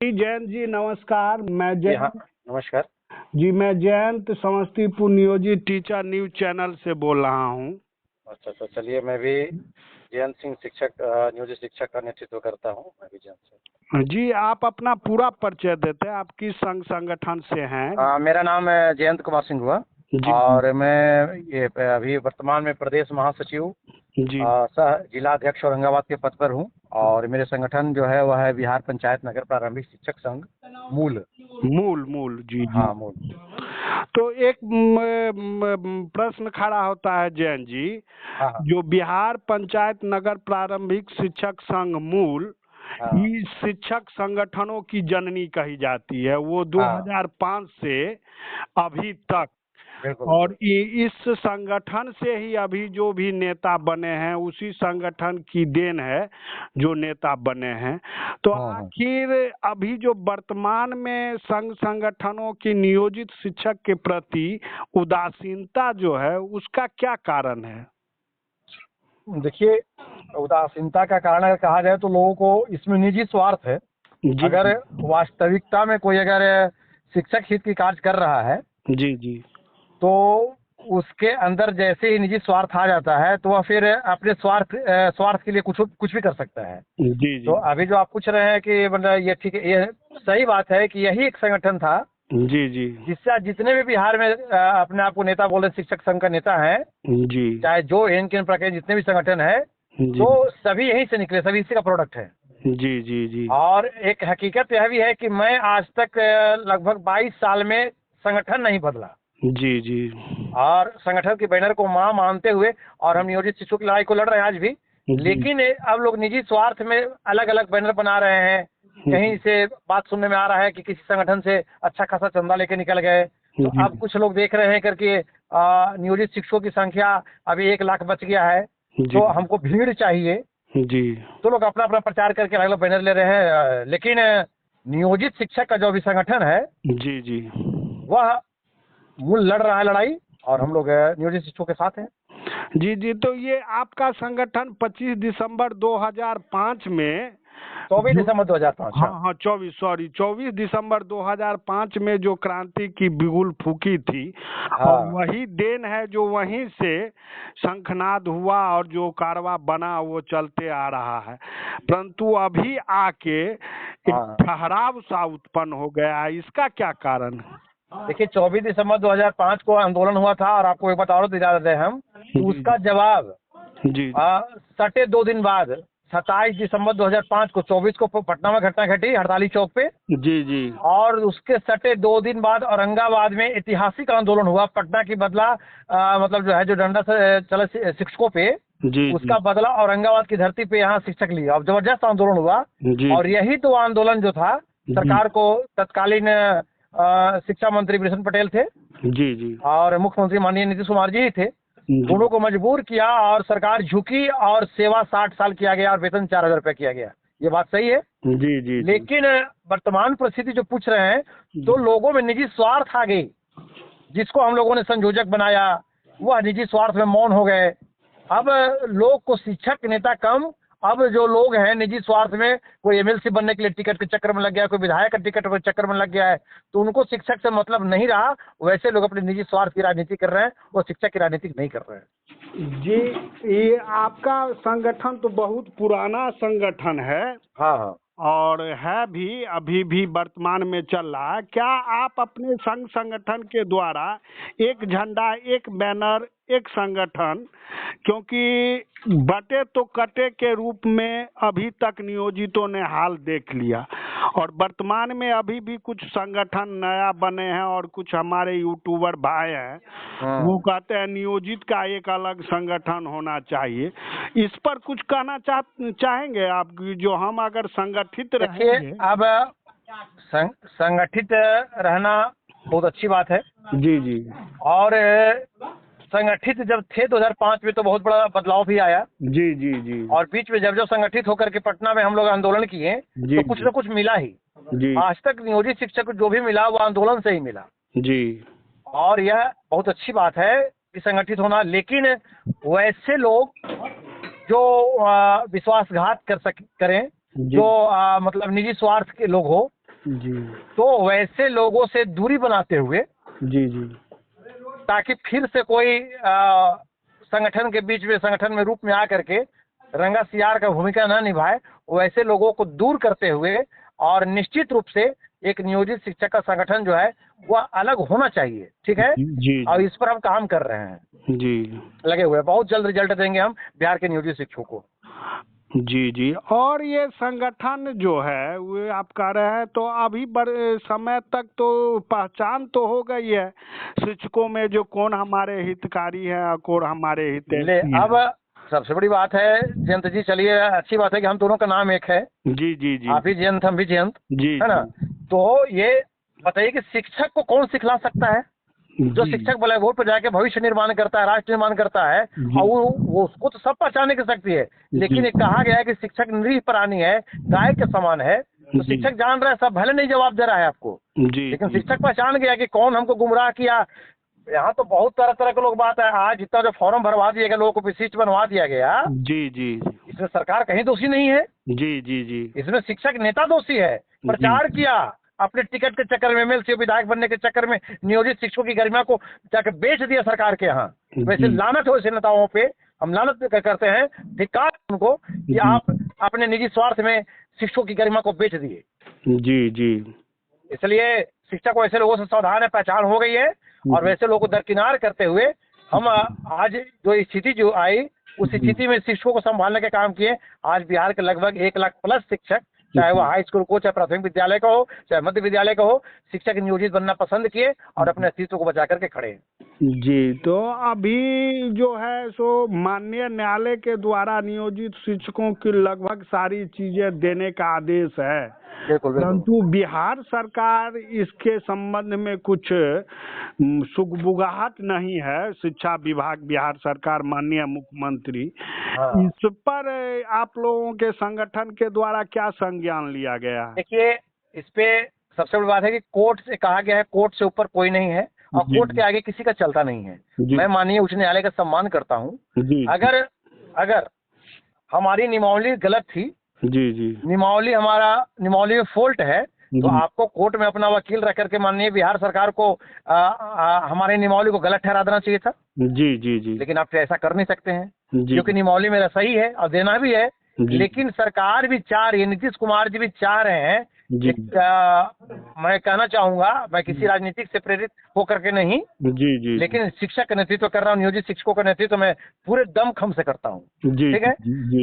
जी जयंत जी नमस्कार। मैं जी हाँ, जयंत नमस्कार। जी, मैं जयंत समस्तीपुर नियोजित टीचर न्यूज चैनल से बोल रहा हूँ। अच्छा, तो चलिए, मैं भी जयंत सिंह शिक्षक नियोजित शिक्षक का नेतृत्व करता हूँ। मैं भी जयंत सिंह। जी आप अपना पूरा परिचय देते हैं, आप किस संघ संगठन से हैं? मेरा नाम जयंत कुमार सिंह हुआ जी और मैं ये अभी वर्तमान में प्रदेश महासचिव जी सह जिला अध्यक्ष औरंगाबाद के पद पर हूँ। और मेरे संगठन जो है वह है बिहार पंचायत नगर प्रारंभिक शिक्षक संघ मूल। मूल मूल जी जी। हाँ, मूल। तो एक प्रश्न खड़ा होता है जयंत जी, हाँ हाँ जो बिहार पंचायत नगर प्रारंभिक शिक्षक संघ मूल हाँ इस शिक्षक संगठनों की जननी कही जाती है। वो हाँ, 2005 से अभी तक, बिल्कुल और बिल्कुल। इस संगठन से ही अभी जो भी नेता बने हैं उसी संगठन की देन है जो नेता बने हैं। तो हम्म। आखिर अभी जो वर्तमान में संघ संगठनों की नियोजित शिक्षक के प्रति उदासीनता जो है उसका क्या कारण है? देखिए, उदासीनता का कारण अगर कहा जाए तो लोगों को इसमें निजी स्वार्थ है। जी अगर जी वास्तविकता में कोई अगर शिक्षक हित की कार्य कर रहा है जी जी तो उसके अंदर जैसे ही निजी स्वार्थ आ जाता है तो वह फिर अपने स्वार्थ के लिए कुछ कुछ भी कर सकता है। जी तो जी अभी जो आप पूछ रहे हैं कि मतलब ये ठीक है, ये सही बात है कि यही एक संगठन था जी जी जिससे जितने भी बिहार में अपने आप को नेता बोले शिक्षक संघ का नेता है, जी चाहे जो एन के प्रकार जितने भी संगठन है, जी तो सभी यहीं से निकले, सभी इसी का प्रोडक्ट है। जी जी जी और एक हकीकत यह भी है कि मैं आज तक लगभग 22 साल में संगठन नहीं बदला जी जी और संगठन के बैनर को मां मानते हुए, और हम नियोजित शिक्षकों की लड़ाई को लड़ रहे हैं आज भी। जी लेकिन अब लोग निजी स्वार्थ में अलग अलग बैनर बना रहे हैं। कहीं से बात सुनने में आ रहा है कि किसी संगठन से अच्छा खासा चंदा लेके निकल गए, तो जी अब कुछ लोग देख रहे हैं करके नियोजित शिक्षकों की संख्या अभी 1 लाख बच गया है, जी तो हमको भीड़ चाहिए। जी तो लोग अपना अपना प्रचार करके अलग अलग बैनर ले रहे हैं। लेकिन नियोजित शिक्षक का जो भी संगठन है जी जी वह मूल लड़ रहा है लड़ाई, और हम लोग नियोजित शिक्षकों के साथ हैं। जी जी। तो ये आपका संगठन 25 दिसंबर 2005 में 24 जो, दिसंबर 2005। हाँ हाँ 24 दिसंबर 2005 में जो क्रांति की बिगुल फूकी थी, और हाँ वही देन है जो वहीं से शंखनाद हुआ और जो कारवा बना वो चलते आ रहा है। परंतु अभी आके एक हाँ। ठहराव सा उत्पन्न हो गया है, इसका क्या कारण है? देखिए, 24 दिसंबर 2005 को आंदोलन हुआ था, और आपको एक बात और दिला देते हैं हम कि जी उसका जवाब जी सटे 2 दिन बाद 27 दिसंबर 2005 को, 24 को पटना में घटना घटी हड़ताली चौक पे, जी जी और उसके सटे 2 दिन बाद औरंगाबाद में ऐतिहासिक आंदोलन हुआ। पटना की बदला मतलब जो है जो डंडा से चले शिक्षकों पे, जी जी उसका बदला औरंगाबाद की धरती पे यहाँ शिक्षक लिया। अब जबरदस्त आंदोलन हुआ, जी और यही तो आंदोलन जो था, जी सरकार को तत्कालीन शिक्षा मंत्री वृषण पटेल थे जी जी और मुख्यमंत्री माननीय नीतीश कुमार जी ही थे, जी दोनों को मजबूर किया और सरकार झुकी और सेवा 60 साल किया गया और वेतन 4,000 रुपये किया गया। ये बात सही है। जी जी जी लेकिन वर्तमान परिस्थिति जो पूछ रहे हैं, तो लोगों में निजी स्वार्थ आ गई। जिसको हम लोगों ने संयोजक बनाया वह निजी स्वार्थ में मौन हो गए। अब लोग को शिक्षक नेता कम, अब जो लोग हैं निजी स्वार्थ में, कोई एमएलसी बनने के लिए टिकट के चक्कर में लग गया, कोई विधायक का टिकट के चक्कर में लग गया है, तो उनको शिक्षक से मतलब नहीं रहा। वैसे लोग अपने निजी स्वार्थ की राजनीति कर रहे हैं, वो शिक्षक की राजनीति नहीं कर रहे हैं। जी। ये आपका संगठन तो बहुत पुराना संगठन है, हाँ हाँ और है भी, अभी भी वर्तमान में चल रहा है। क्या आप अपने संघ संगठन के द्वारा एक झंडा, एक बैनर, एक संगठन, क्योंकि बटे तो कटे के रूप में अभी तक नियोजितों ने हाल देख लिया, और वर्तमान में अभी भी कुछ संगठन नया बने हैं, और कुछ हमारे यूट्यूबर भाई हैं वो कहते हैं नियोजित का एक अलग संगठन होना चाहिए। इस पर कुछ कहना चाहेंगे आप कि जो हम अगर संगठित देखिए, रहेंगे? अब संगठित रहना बहुत अच्छी बात है। जी जी और संगठित जब थे 2005 में तो बहुत बड़ा बदलाव भी आया, जी जी जी और बीच में जब जब संगठित होकर के पटना में हम लोग आंदोलन किए जी तो कुछ न कुछ मिला ही। जी आज तक नियोजित शिक्षक को जो भी मिला वो आंदोलन से ही मिला, जी और यह बहुत अच्छी बात है कि संगठित होना। लेकिन वैसे लोग जो विश्वासघात करें, जी जो मतलब निजी स्वार्थ के लोग हो, जी तो वैसे लोगों से दूरी बनाते हुए, जी जी ताकि फिर से कोई संगठन के बीच में, संगठन में रूप में आकर के रंगा सियार का भूमिका न निभाए, वैसे लोगों को दूर करते हुए, और निश्चित रूप से एक नियोजित शिक्षक का संगठन जो है वह अलग होना चाहिए, ठीक है। जी और इस पर हम काम कर रहे हैं, जी लगे हुए हैं। बहुत जल्द रिजल्ट देंगे हम बिहार के नियोजित शिक्षकों को। जी जी। और ये संगठन जो है वो आप कह रहे हैं तो अभी बड़े समय तक तो पहचान तो हो गई है शिक्षकों में, जो कौन हमारे हितकारी है और कौन हमारे ले हितैषी है। अब सबसे बड़ी बात है जयंत जी, चलिए अच्छी बात है कि हम दोनों का नाम एक है, जी जी जी आप भी जयंत हम भी जयंत, जी है ना। तो ये बताइए कि शिक्षक को कौन सिखला सकता है? जो जी शिक्षक ब्लैक बोर्ड पर जाके भविष्य निर्माण करता है, राष्ट्र निर्माण करता है, जी और वो उसको तो सब पहचाने की शक्ति है, लेकिन जी ये कहा गया है कि शिक्षक निरीह प्राणी है, गाय के समान है। तो जी शिक्षक जान रहा है, सब भले नहीं जवाब दे रहा है आपको, जी लेकिन जी शिक्षक पहचान गया कि कौन हमको गुमराह किया। यहाँ तो बहुत तरह तरह के लोग बात है, आज जितना जो फॉर्म भरवा दिया गया, लोगों को विशिष्ट बनवा दिया गया, जी जी इसमें सरकार कहीं दोषी नहीं है, जी जी जी इसमें शिक्षक नेता दोषी है। प्रचार किया अपने टिकट के चक्कर में, एमएलसी विधायक बनने के चक्कर में, नियोजित शिक्षकों की गरिमा को जाकर बेच दिया सरकार के यहाँ। वैसे लानत हो ऐसे नेताओं पे, हम लानत करते हैं, धिक्कार उनको कि आप अपने निजी स्वार्थ में शिक्षकों की गरिमा को बेच दिए। जी जी इसलिए शिक्षा को ऐसे लोगों से सावधान है, पहचान हो गई है, और वैसे लोगों को दरकिनार करते हुए हम आज जो स्थिति जो आई, उस स्थिति में शिक्षकों को संभालने का काम किए। आज बिहार के लगभग 1 लाख प्लस शिक्षक, चाहे वो हाई स्कूल को, चाहे प्राथमिक विद्यालय का हो, चाहे मध्य विद्यालय का हो, शिक्षक नियोजित बनना पसंद किए और अपने अस्तित्व को बचा करके खड़े हैं। जी। तो अभी जो है सो माननीय न्यायालय के द्वारा नियोजित शिक्षकों की लगभग सारी चीजें देने का आदेश है, बिल्कुल बिल्कुल। परंतु बिहार सरकार इसके संबंध में कुछ सुगबुगाहट नहीं है। शिक्षा विभाग, बिहार सरकार, माननीय मुख्यमंत्री, इस पर आप लोगों के संगठन के द्वारा क्या संज्ञान लिया गया है? देखिए, इस पे सबसे बड़ी बात है कि कोर्ट से कहा गया है, कोर्ट से ऊपर कोई नहीं है, और कोर्ट के आगे किसी का चलता नहीं है। मैं माननीय उच्च न्यायालय का सम्मान करता हूँ। अगर हमारी नियमावली गलत थी, जी जी नियमावली में फॉल्ट है, तो आपको कोर्ट में अपना वकील रख करके माननीय बिहार सरकार को हमारे नियमावली को गलत ठहरा देना चाहिए था। जी जी जी। लेकिन आप ऐसा कर नहीं सकते हैं, क्योंकि नियमावली मेरा सही है और देना भी है। लेकिन सरकार भी चाह रही है, नीतीश कुमार जी भी चाह रहे हैं। मैं कहना चाहूंगा, मैं किसी राजनीतिक से प्रेरित होकर के नहीं, जी लेकिन शिक्षक का नेतृत्व कर रहा हूँ, नियोजित शिक्षकों का नेतृत्व मैं पूरे दम खम से करता हूँ, ठीक है।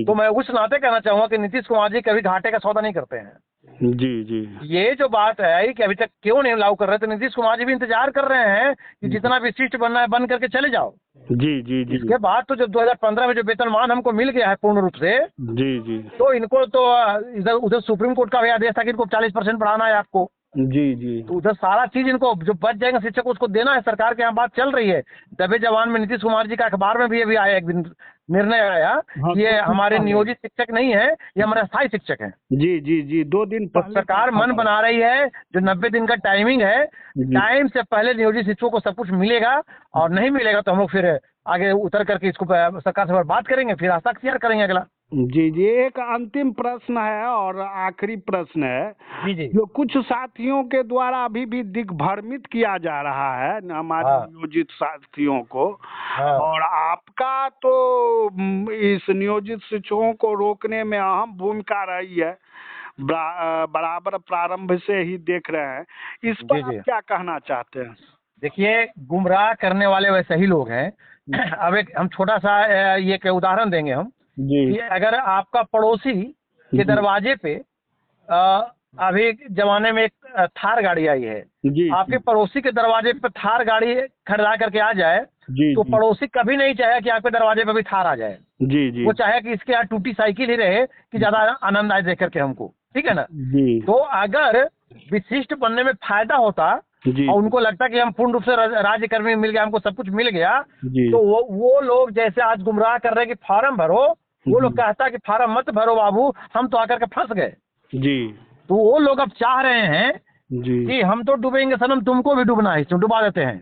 तो मैं उस नाते कहना चाहूंगा कि नीतीश कुमार जी कभी घाटे का सौदा नहीं करते हैं। जी जी। ये जो बात है कि अभी तक क्यों नहीं लागू कर रहे, तो नीतीश कुमार जी भी इंतजार कर रहे हैं कि जितना विशिष्ट बनना है बन करके चले जाओ। जी जी जी। इसके बाद तो जब 2015 में जो वेतनमान हमको मिल गया है पूर्ण रूप से, जी जी, तो इनको तो इधर उधर सुप्रीम कोर्ट का भी आदेश था कि इनको 40% बढ़ाना है आपको। जी जी। तो उधर सारा चीज इनको जो बच जाएगा शिक्षक उसको देना है। सरकार के यहाँ बात चल रही है। दबे जवान में नीतीश कुमार जी का अखबार में भी अभी आया, एक दिन निर्णय आया कि ये हमारे नियोजित शिक्षक नहीं है, ये हमारे स्थायी शिक्षक हैं। जी जी जी। 2 दिन तो सरकार मन बना रही है, जो 90 दिन का टाइमिंग है, टाइम से पहले नियोजित शिक्षकों को सब कुछ मिलेगा, और नहीं मिलेगा तो हम लोग फिर आगे उतर करके इसको सरकार से बात करेंगे, फिर हस्ताक्षर करेंगे अगला। जी जी। एक अंतिम प्रश्न है और आखिरी प्रश्न है। जी जी। जो कुछ साथियों के द्वारा अभी भी दिग्भ्रमित किया जा रहा है हमारे नियोजित साथियों को, और आपका तो इस नियोजित शिक्षकों को रोकने में अहम भूमिका रही है, बराबर प्रारंभ से ही देख रहे हैं, इस पर आप क्या कहना चाहते हैं? देखिए, गुमराह करने वाले वैसे ही लोग हैं। अब एक हम छोटा सा ये के उदाहरण देंगे हम कि अगर आपका पड़ोसी के दरवाजे पे अभी जमाने में एक थार गाड़ी आई है, आपके पड़ोसी के दरवाजे पे थार गाड़ी खरीदा करके आ जाए, तो पड़ोसी कभी नहीं चाहे कि आपके दरवाजे पे भी थार आ जाए। जी। वो चाहे कि इसके यहाँ टूटी साइकिल ही रहे कि ज्यादा आनंद आए देख करके हमको, ठीक है ना। तो अगर विशिष्ट बनने में फायदा होता और उनको लगता कि हम पूर्ण रूप से राज्य कर्मी मिल गया, हमको सब कुछ मिल गया, तो वो लोग जैसे आज गुमराह कर रहे हैं कि फार्म भरो, वो लोग कहता कि फार्म मत भरो बाबू, हम तो आकर के फंस गए। जी। तो वो लोग अब चाह रहे हैं कि हम तो डूबेंगे सनम, तुमको भी डूबना है, डुबा देते हैं।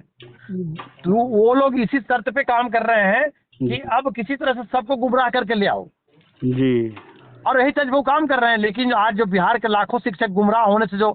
तो वो लोग इसी शर्त पे काम कर रहे हैं कि अब किसी तरह से सबको गुमराह करके ले आओ। जी। और यही तज वो काम कर रहे हैं। लेकिन आज जो बिहार के लाखों शिक्षक गुमराह होने से जो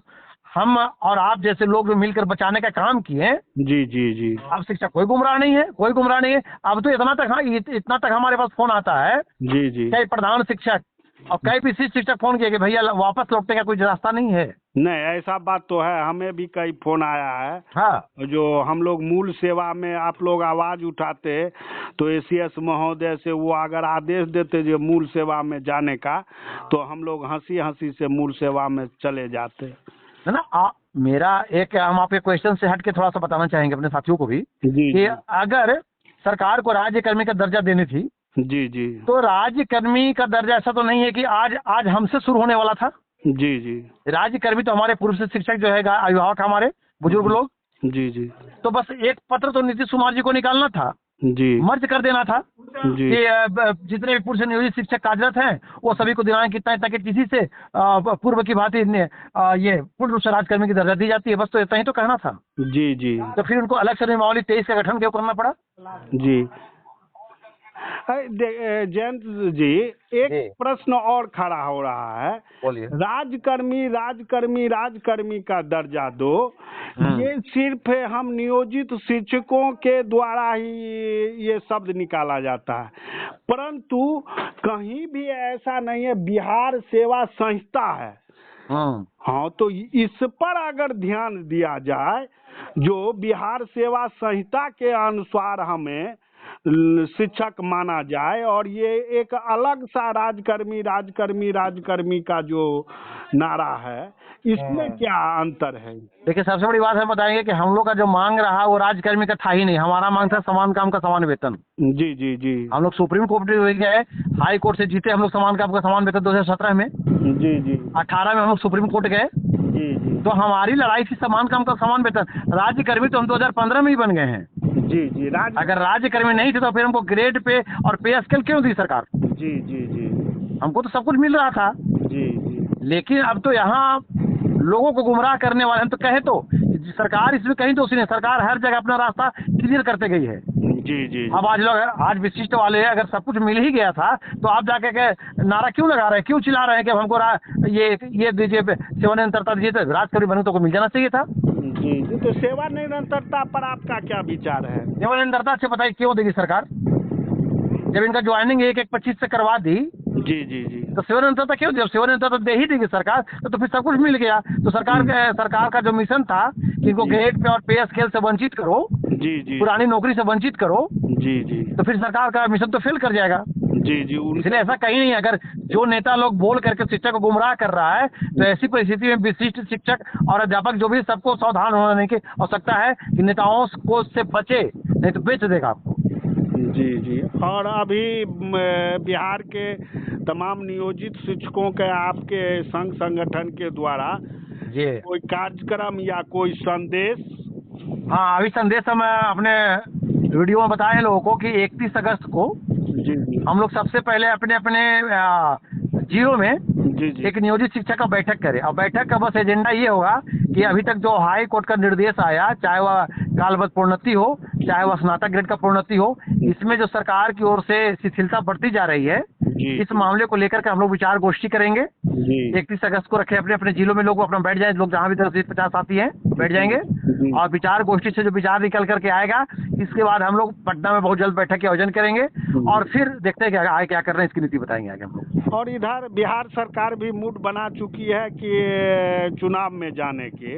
हम और आप जैसे लोग मिलकर बचाने का काम किए। जी जी जी अब शिक्षक कोई गुमराह नहीं है, कोई गुमराह नहीं है। अब तो इतना तक, हाँ, इतना तक हमारे पास फोन आता है, जी जी। कई प्रधान शिक्षक और कई पीसी शिक्षक फोन किए कि भैया वापस लौटने का कोई रास्ता नहीं है। नहीं, ऐसा बात तो है, हमें भी कई फोन आया है। हाँ जो हम लोग मूल सेवा में आप लोग आवाज उठाते तो एसीएस महोदय से वो अगर आदेश देते जो मूल सेवा में जाने का, तो हम लोग हंसी हंसी से मूल सेवा में चले जाते। है ना। मेरा एक, हम आपके क्वेश्चन से हट के थोड़ा सा बताना चाहेंगे अपने साथियों को भी जी कि जी अगर सरकार को राज्यकर्मी का दर्जा देनी थी, जी जी तो राज्यकर्मी का दर्जा ऐसा तो नहीं है कि आज आज हमसे शुरू होने वाला था। जी जी राज्यकर्मी तो हमारे पूर्व से शिक्षक जो है, अभिभावक हमारे बुजुर्ग लोग, जी जी तो बस एक पत्र तो नीतीश कुमार जी को निकालना था, जी मर्ज कर देना था जी कि जितने भी पूर्व से नियोजित शिक्षक कार्यरत हैं वो सभी को दिनांक कितना इतना के किसी से पूर्व की भांति ये पूर्ण रूप से राज्यकर्मी की दर्जा दी जाती है। बस तो इतना ही तो कहना था। जी जी तो फिर उनको अलग से नियमावली 23 का गठन क्यों करना पड़ा? जी। जयंत जी, एक जी। प्रश्न और खड़ा हो रहा है। बोलिए। राजकर्मी राजकर्मी राजकर्मी का दर्जा दो, ये सिर्फ हम नियोजित शिक्षकों के द्वारा ही ये शब्द निकाला जाता है, परंतु कहीं भी ऐसा नहीं है। बिहार सेवा संहिता है, हाँ, तो इस पर अगर ध्यान दिया जाए, जो बिहार सेवा संहिता के अनुसार हमें शिक्षक माना जाए, और ये एक अलग सा राजकर्मी राजकर्मी राजकर्मी का जो नारा है, इसमें क्या अंतर है? देखिए, सबसे बड़ी बात हम बताएंगे कि हम लोग का जो मांग रहा वो राजकर्मी का था ही नहीं। हमारा मांग था समान काम का समान वेतन। जी जी जी। हम लोग सुप्रीम कोर्ट में गए, हाई कोर्ट से जीते हम लोग समान काम का समान वेतन 2017 में। जी जी। 18 में हम लोग सुप्रीम कोर्ट गए। जी जी। तो हमारी लड़ाई थी समान काम का समान वेतन। राज्यकर्मी तो हम 2015 में ही बन गए हैं। जी जी। अगर राज्यकर्मी नहीं थे तो फिर हमको ग्रेड पे और पे स्केल क्यों दी सरकार? जी जी जी। हमको तो सब कुछ मिल रहा था। जी जी। लेकिन अब तो यहाँ लोगों को गुमराह करने वाले, हम तो कहे तो सरकार इसमें कहीं दोषी नहीं, सरकार हर जगह अपना रास्ता क्लियर करते गई है। जी जी। अब आज लोग, आज विशिष्ट वाले हैं, अगर सब कुछ मिल ही गया था तो आप जाके के नारा क्यों लगा रहे हैं, क्यों चिल्ला रहे हैं कि हमको ये दीजिए, सेवा निरंतरता दीजिए? तो राजकर्मी बनू तो को मिल जाना चाहिए था। जी जी। तो सेवा निरंतरता पर आपका क्या विचार है? सेवा निरंतरता से बताइए क्यों देगी सरकार? जब इनका ज्वाइनिंग 1/1/25 से करवा दी, जी जी जी, तो सेवा निरंतरता क्यों? जब सेवा निरंतरता दे ही देगी सरकार तो फिर सब कुछ मिल गया। तो सरकार का जो मिशन था कि इनको ग्रेड पे और पे स्केल से वंचित करो, जी जी, पुरानी नौकरी से वंचित करो, जी जी, तो फिर सरकार का मिशन तो फेल कर जाएगा। जी जी। इसलिए ऐसा कहीं नहीं है। अगर जो नेता लोग बोल करके शिक्षक को गुमराह कर रहा है, तो ऐसी परिस्थिति में विशिष्ट शिक्षक और अध्यापक जो भी, सबको सावधान होने की आवश्यकता है कि नेताओं को से बचे, नहीं तो बेच देगा आपको। जी जी। और अभी बिहार के तमाम नियोजित शिक्षकों के आपके संघ संगठन के द्वारा जी कोई कार्यक्रम या कोई संदेश? हाँ, अभी संदेश हम अपने वीडियो में बताए लोगों को कि 31 अगस्त को जी जी, हम लोग सबसे पहले अपने अपने जिलों में जी जी, एक नियोजित शिक्षक का बैठक करें। और बैठक का बस एजेंडा ये होगा कि अभी तक जो हाई कोर्ट का निर्देश आया, चाहे वह कालबद्ध प्रोन्नति हो, चाहे वह स्नातक ग्रेड का प्रोन्नति हो, इसमें जो सरकार की ओर से शिथिलता बढ़ती जा रही है, इस मामले को लेकर के हम लोग विचार गोष्ठी करेंगे। 31 अगस्त को रखे अपने अपने जिलों में, लोग अपना बैठ जाए, लोग जहाँ भी 10-50 साथी हैं बैठ जाएंगे, और विचार गोष्ठी से जो विचार निकल करके आएगा, इसके बाद हम लोग पटना में बहुत जल्द बैठक के आयोजन करेंगे और फिर देखते हैं कि आगे क्या कर रहे हैं, इसकी नीति बताएंगे आगे हम लोग। और इधर बिहार सरकार भी मूड बना चुकी है कि चुनाव में जाने के।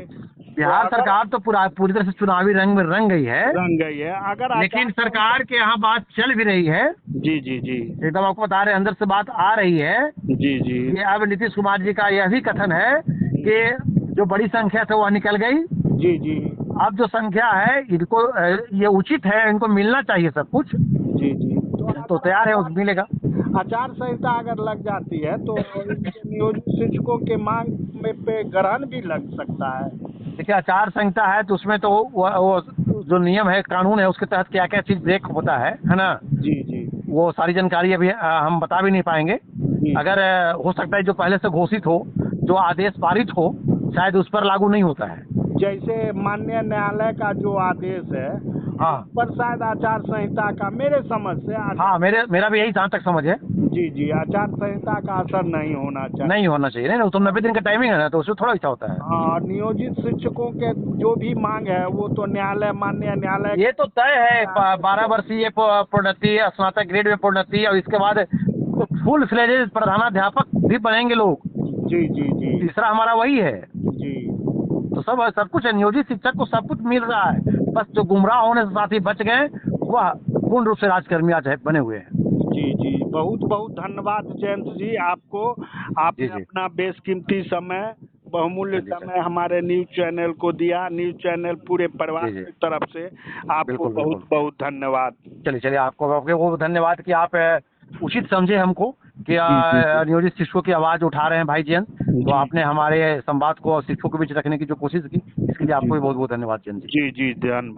बिहार सरकार तो पूरी तरह से चुनावी रंग में रंग गई है। अगर लेकिन सरकार के यहाँ बात चल भी रही है। जी जी जी, एकदम आपको बता रहे, अंदर से बात आ रही है। जी जी, ये अब नीतीश कुमार जी का यह भी कथन है कि जो बड़ी संख्या था वह निकल गई। जी जी, अब जो संख्या है, इनको ये उचित है, इनको मिलना चाहिए सब कुछ। जी जी, तो तैयार है, उस मिलेगा। आचार संहिता अगर लग जाती है तो नियोजित शिक्षकों के मांग में पे ग्रहण भी लग सकता है। देखिए, आचार संहिता है तो उसमें तो वो जो नियम है, कानून है, उसके तहत क्या क्या चीज ब्रेक होता है ना? जी जी, वो सारी जानकारी अभी हम बता भी नहीं पाएंगे। अगर हो सकता है जो पहले से घोषित हो, जो आदेश पारित हो, शायद उस पर लागू नहीं होता है। जैसे माननीय न्यायालय का जो आदेश है हाँ। पर शायद आचार संहिता का, मेरे समझ से हाँ, मेरा भी यही जहाँ तक समझ है। जी जी, आचार संहिता का असर नहीं होना चाहिए। नहीं होना चाहिए, नहीं तो 90 दिन का टाइमिंग है ना, तो उसमें थोड़ा अच्छा होता है। हाँ, नियोजित शिक्षकों के जो भी मांग है वो तो न्यायालय, माननीय न्यायालय ये तो तय है, 12 वर्षीय प्रोन्नति, स्नातक ग्रेड में प्रोन्नति, और इसके बाद फुल फ्लेजेड प्रधानाध्यापक भी बनेंगे लोग। जी जी जी तीसरा हमारा वही है। जी तो सब कुछ है, नियोजित शिक्षक को सब कुछ मिल रहा है, बस जो गुमराह होने से साथी बच गए वह पूर्ण रूप से राजकर्मी आज बने हुए हैं। जी जी, बहुत बहुत धन्यवाद जेम्स जी आपको। आपने जी जी अपना बेशकीमती समय, बहुमूल्य जी सर। समय हमारे न्यूज चैनल को दिया। न्यूज चैनल पूरे परिवार जी जी की तरफ से आपको बिल्कुल बहुत बिल्कुल। बहुत धन्यवाद। चलिए आपको वो धन्यवाद कि आप उचित समझे हमको कि जी जी जी नियोजित शिक्षकों की आवाज उठा रहे हैं भाई जैन, तो जी आपने हमारे संवाद को शिक्षकों के बीच रखने की जो कोशिश की, इसके लिए जी आपको भी बहुत बहुत धन्यवाद जैन जी। जी जी, धन्यवाद।